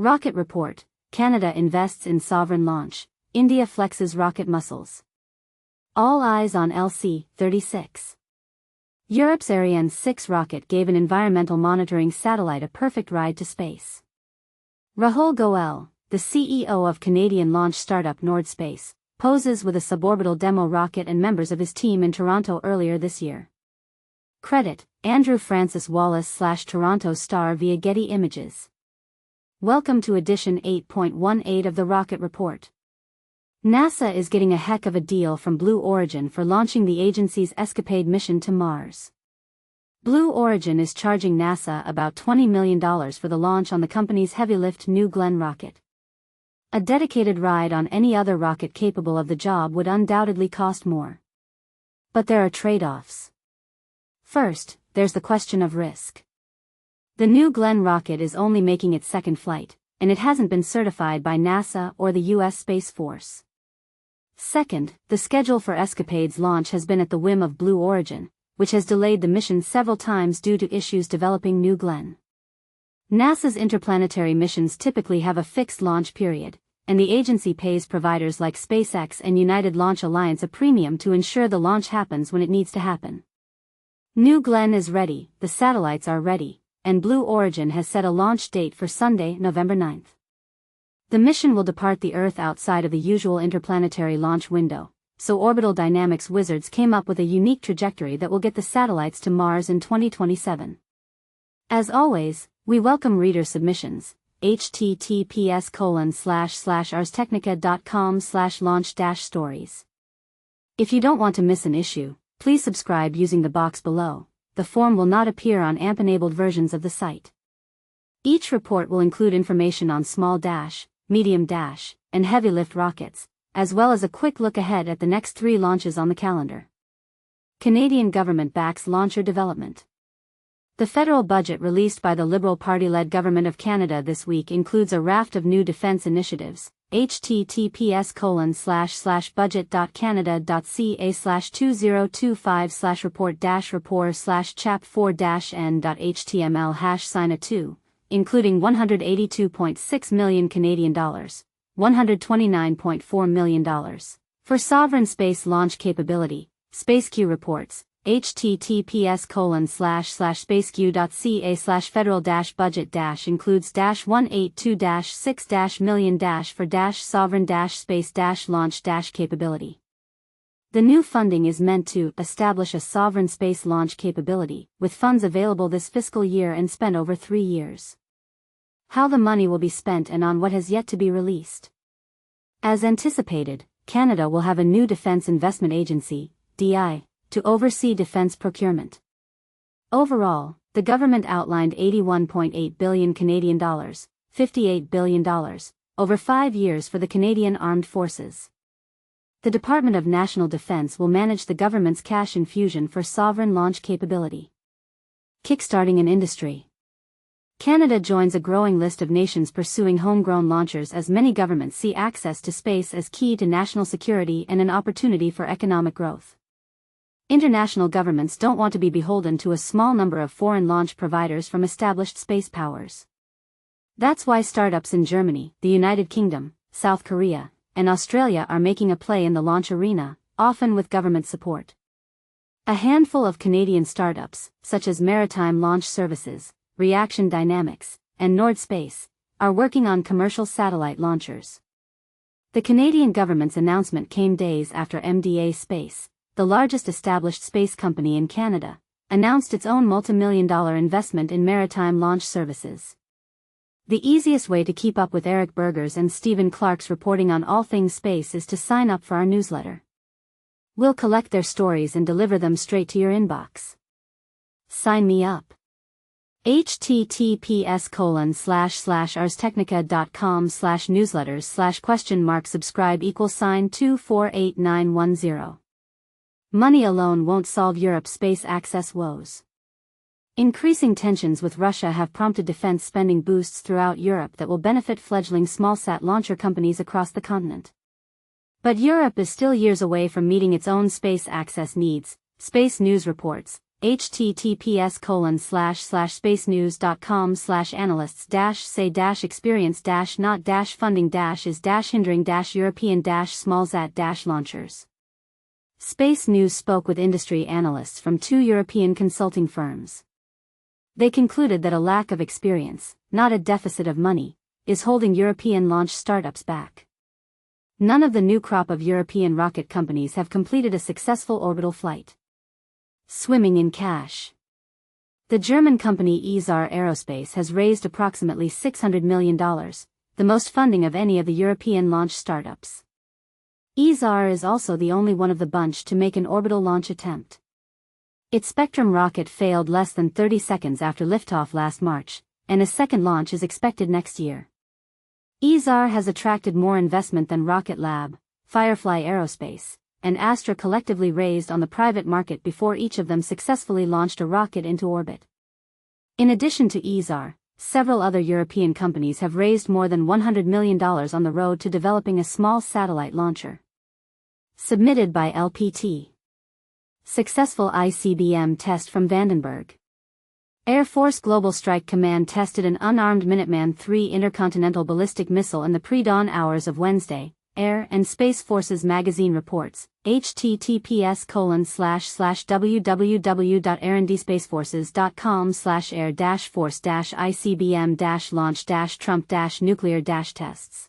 Rocket report, Canada invests in sovereign launch, India flexes rocket muscles. All eyes on LC-36. Europe's Ariane 6 rocket gave an environmental monitoring satellite a perfect ride to space. Rahul Goel, the CEO of Canadian launch startup Nordspace, poses with a suborbital demo rocket and members of his team in Toronto earlier this year. Credit, Andrew Francis Wallace / Toronto Star via Getty Images. Welcome to edition 8.18 of the Rocket Report. NASA is getting a heck of a deal from Blue Origin for launching the agency's Escapade mission to Mars. Blue Origin is charging NASA about $20 million for the launch on the company's heavy-lift New Glenn rocket. A dedicated ride on any other rocket capable of the job would undoubtedly cost more. But there are trade-offs. First, there's the question of risk. The New Glenn rocket is only making its second flight, and it hasn't been certified by NASA or the U.S. Space Force. Second, the schedule for Escapade's launch has been at the whim of Blue Origin, which has delayed the mission several times due to issues developing New Glenn. NASA's interplanetary missions typically have a fixed launch period, and the agency pays providers like SpaceX and United Launch Alliance a premium to ensure the launch happens when it needs to happen. New Glenn is ready, the satellites are ready, and Blue Origin has set a launch date for Sunday, November 9th. The mission will depart the Earth outside of the usual interplanetary launch window, so orbital dynamics wizards came up with a unique trajectory that will get the satellites to Mars in 2027. As always, we welcome reader submissions. https://arstechnica.com/launch-stories. If you don't want to miss an issue, please subscribe using the box below. The form will not appear on AMP-enabled versions of the site. Each report will include information on small dash, medium dash, and heavy lift rockets, as well as a quick look ahead at the next 3 launches on the calendar. Canadian government backs launcher development. The federal budget released by the Liberal Party-led Government of Canada this week includes a raft of new defence initiatives. https://budget.canada.ca/2025/report-report/chap4-n.html/signa2, including $182.6 million Canadian dollars, $129.4 million, for sovereign space launch capability. SpaceQ reports, https://spaceq.ca/federal-budget- includes -182-6- million- for sovereign space launch capability. The new funding is meant to establish a sovereign space launch capability, with funds available this fiscal year and spent over 3 years. How the money will be spent and on what has yet to be released. As anticipated, Canada will have a new Defence Investment Agency, DI, to oversee defence procurement. Overall, the government outlined $81.8 billion Canadian dollars, $58 billion, over 5 years for the Canadian Armed Forces. The Department of National Defence will manage the government's cash infusion for sovereign launch capability. Kickstarting an industry. Canada joins a growing list of nations pursuing homegrown launchers as many governments see access to space as key to national security and an opportunity for economic growth. International governments don't want to be beholden to a small number of foreign launch providers from established space powers. That's why startups in Germany, the United Kingdom, South Korea, and Australia are making a play in the launch arena, often with government support. A handful of Canadian startups, such as Maritime Launch Services, Reaction Dynamics, and Nordspace, are working on commercial satellite launchers. The Canadian government's announcement came days after MDA Space, the largest established space company in Canada, announced its own multi-million-dollar investment in maritime launch services. The easiest way to keep up with Eric Berger's and Stephen Clark's reporting on all things space is to sign up for our newsletter. We'll collect their stories and deliver them straight to your inbox. Sign me up. https://arstechnica.com/newsletters/?subscribe =$248,910. Money alone won't solve Europe's space access woes. Increasing tensions with Russia have prompted defense spending boosts throughout Europe that will benefit fledgling smallsat launcher companies across the continent. But Europe is still years away from meeting its own space access needs, Space News reports. https://spacenews.com/analysts-say-experience-not-funding-is-hindering-European-smallsat-launchers. Space News spoke with industry analysts from 2 European consulting firms. They concluded that a lack of experience, not a deficit of money, is holding European launch startups back. None of the new crop of European rocket companies have completed a successful orbital flight. Swimming in cash. The German company ESAR Aerospace has raised approximately $600 million, the most funding of any of the European launch startups. ESAR is also the only one of the bunch to make an orbital launch attempt. Its Spectrum rocket failed less than 30 seconds after liftoff last March, and a second launch is expected next year. ESAR has attracted more investment than Rocket Lab, Firefly Aerospace, and Astra collectively raised on the private market before each of them successfully launched a rocket into orbit. In addition to ESAR, several other European companies have raised more than $100 million on the road to developing a small satellite launcher. Submitted by LPT. Successful ICBM test from Vandenberg. Air Force Global Strike Command tested an unarmed Minuteman III intercontinental ballistic missile in the pre-dawn hours of Wednesday, Air and Space Forces magazine reports, https://www.air-force-icbm-launch-trump-nuclear-tests.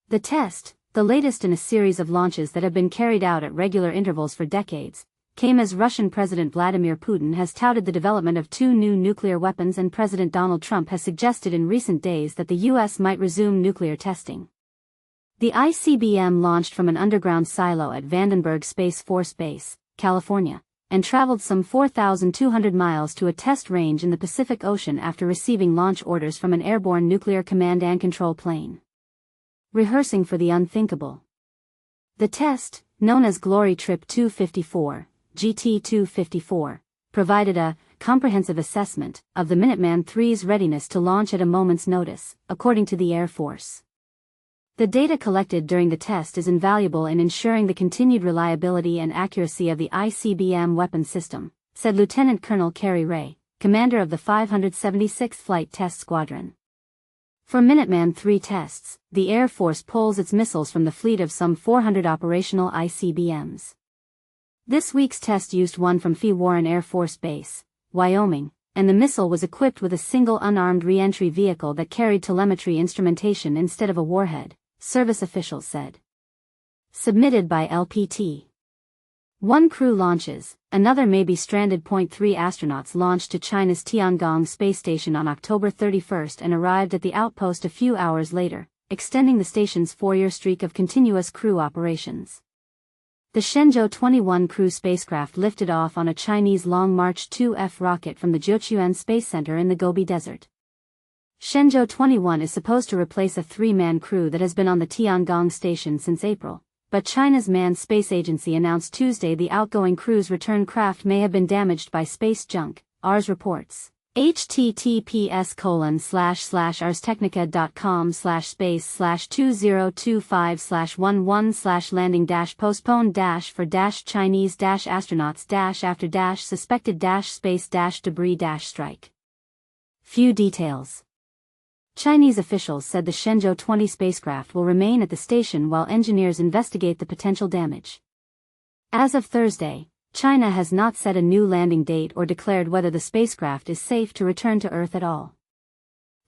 The test, the latest in a series of launches that have been carried out at regular intervals for decades, came as Russian President Vladimir Putin has touted the development of 2 new nuclear weapons and President Donald Trump has suggested in recent days that the U.S. might resume nuclear testing. The ICBM launched from an underground silo at Vandenberg Space Force Base, California, and traveled some 4,200 miles to a test range in the Pacific Ocean after receiving launch orders from an airborne nuclear command and control plane. Rehearsing for the unthinkable. The test, known as Glory Trip 254, GT-254, provided a comprehensive assessment of the Minuteman III's readiness to launch at a moment's notice, according to the Air Force. The data collected during the test is invaluable in ensuring the continued reliability and accuracy of the ICBM weapon system, said Lieutenant Colonel Kerry Ray, commander of the 576th Flight Test Squadron. For Minuteman III tests, the Air Force pulls its missiles from the fleet of some 400 operational ICBMs. This week's test used one from Fee Warren Air Force Base, Wyoming, and the missile was equipped with a single unarmed re-entry vehicle that carried telemetry instrumentation instead of a warhead, service officials said. Submitted by LPT. 1 crew launches, another may be stranded. 3 astronauts launched to China's Tiangong space station on October 31 and arrived at the outpost a few hours later, extending the station's 4-year streak of continuous crew operations. The Shenzhou 21 crew spacecraft lifted off on a Chinese Long March 2F rocket from the Jiuquan Space Center in the Gobi Desert. Shenzhou 21 is supposed to replace a 3-man crew that has been on the Tiangong station since April, but China's Manned Space Agency announced Tuesday the outgoing crew's return craft may have been damaged by space junk, ARS reports. https://ars-technica.com/space/2025/11/landing-postpone-for-Chinese-astronauts-after-space-debris-strike. Few details. Chinese officials said the Shenzhou 20 spacecraft will remain at the station while engineers investigate the potential damage. As of Thursday, China has not set a new landing date or declared whether the spacecraft is safe to return to Earth at all.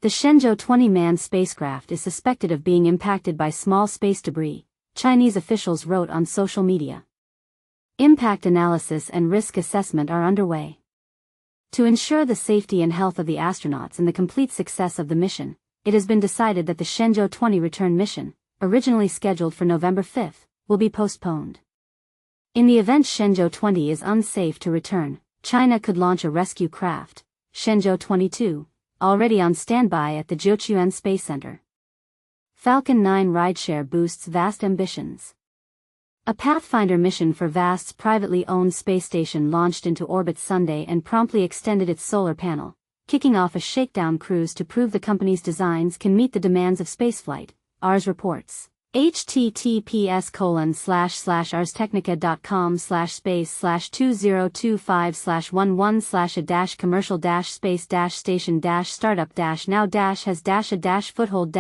The Shenzhou 20 manned spacecraft is suspected of being impacted by small space debris, Chinese officials wrote on social media. Impact analysis and risk assessment are underway. To ensure the safety and health of the astronauts and the complete success of the mission, it has been decided that the Shenzhou 20 return mission, originally scheduled for November 5, will be postponed. In the event Shenzhou 20 is unsafe to return, China could launch a rescue craft, Shenzhou 22, already on standby at the Jiuquan Space Center. Falcon 9 rideshare boosts Vast ambitions. A Pathfinder mission for Vast's privately owned space station launched into orbit Sunday and promptly extended its solar panel, kicking off a shakedown cruise to prove the company's designs can meet the demands of spaceflight, ARS reports. https://arstechnica.com/space/2025/11/a commercial-space-station-startup-now-has-a-foothold